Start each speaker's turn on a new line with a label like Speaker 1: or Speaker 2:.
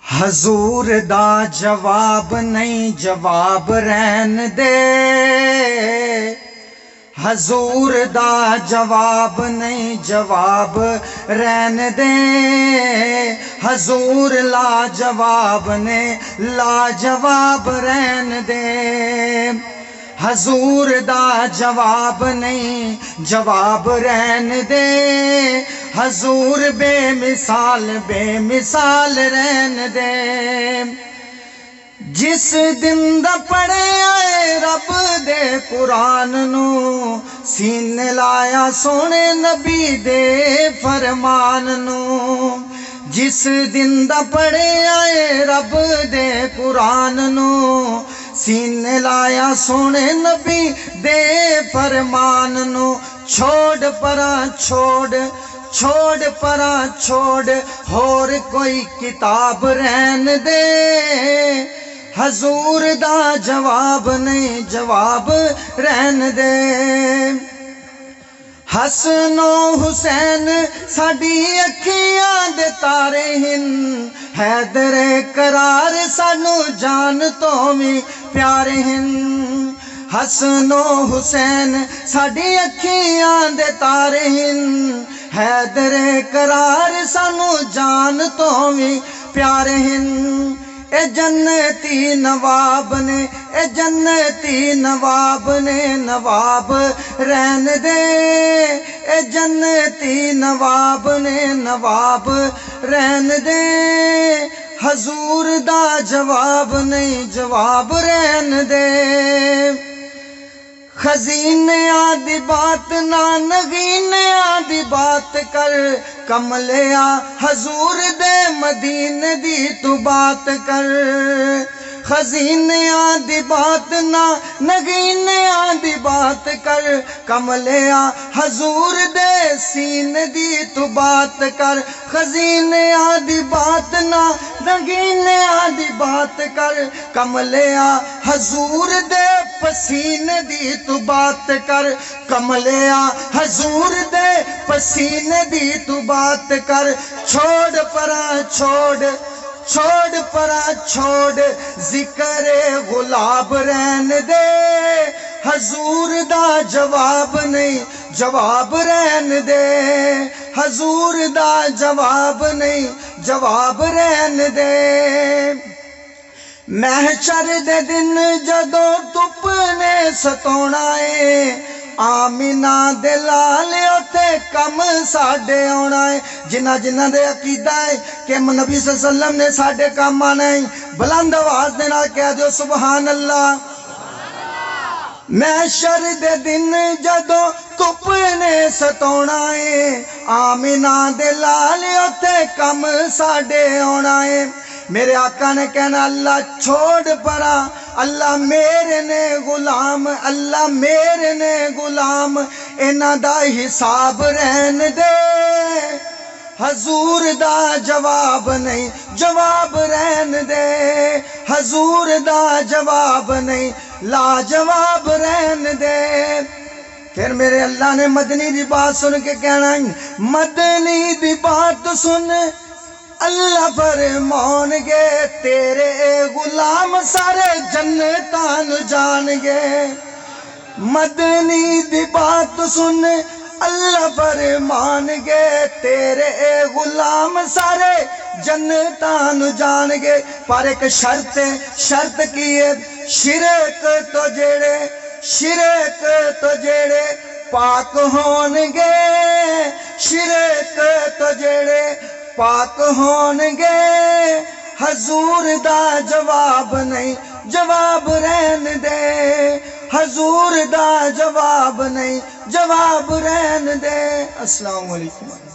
Speaker 1: حضور دا جواب نہیں جواب رہن دے، حضور دا جواب نہیں جواب رہن دے، حضور لا جواب نے لا جواب رہن دے، حضور دا جواب نہیں جواب رہن دے، حضور بے مثال رہن دے، جس دن دا پڑھے آئے رب دے قرآن نو، سینے لایا سونے نبی دے فرمان نو، جس دن دا پڑھے آئے رب دے قرآن نو، سینے لایا سونے نبی دے فرمان نو، چھوڑ پراں چھوڑ پراں چھوڑ ہور کوئی کتاب رہن دے، حضور دا جواب نہیں جواب رہن دے، حسن و حسین ساڈی اکھیاں دے تارے ہن، حیدر قرار سانو جان تو بھی پیارے ہن، حسن و حسین ساڈی اکھیاں دے تارے ہن، حیدر قرار سانو جان تو بھی پیارے ہن، اے جنتی نواب نے اے جنتی نواب نے نواب رہن دے، اے جنتی نواب نے نواب رہن دے، حضور دا جواب نہیں جواب رہن دے، خزینیاں دی بات نہ نگینیاں دی بات کر، کملیا حضور دے مدینے دی تو بات کر، خزینیاں دی بات نہ نگینیاں دی بات کر، کملیا حضور دے سینے دی تو بات کر، خزینیاں دی بات نہ نگینیاں دی بات کر، کملیا حضور دے پسینے دی تو بات کر، کملیا حضور دے پسینے دی تو بات کر، چھوڑ پراں چھوڑ پراں چھوڑ ذکر غلاب رہن دے، حضور دا جواب نہیں جواب رہن دے، حضور دا جواب نہیں جواب رہن دے، محشر دے دن جدوں تپ نے ستونا ہے، آمینہ دے لال اوتے کم ساڈے آنا ہے، جنہ دے عقیدہ ہے کہ نبی صلی اللہ علیہ وسلم نے ساڈے کم آنا ہے، بلند آواز دے نال کہہ دیو سبحان اللہ۔ محشر دے دن جدوں تپ نے ستونا ہے، آمینہ دے لال اوتے کم ساڈے آنا ہے، میرے آقا نے کہنا اللہ چھوڑ پرا، اللہ میرے نے غلام، اللہ میرے نے غلام، انہاں دا حساب رہن دے، حضور دا جواب نہیں جواب رہن دے، حضور دا جواب نہیں لا جواب رہن دے، پھر میرے اللہ نے مدنی دی بات سن کے کہنا مدنی دی بات سن اللہ فرمان گے، تیرے غلام سارے جنتان جان گے، مدنی دی بات سن اللہ فرمان گے، تیرے غلام سارے جنتان جان گے، پر ایک شرط کی ہے، شرک تو جیڑے پاک ہون گے، شرک تو جیڑے پاک ہون گے، حضور دا جواب نہیں جواب رہن دے، حضور دا جواب نہیں جواب رہن دے۔ السلام علیکم۔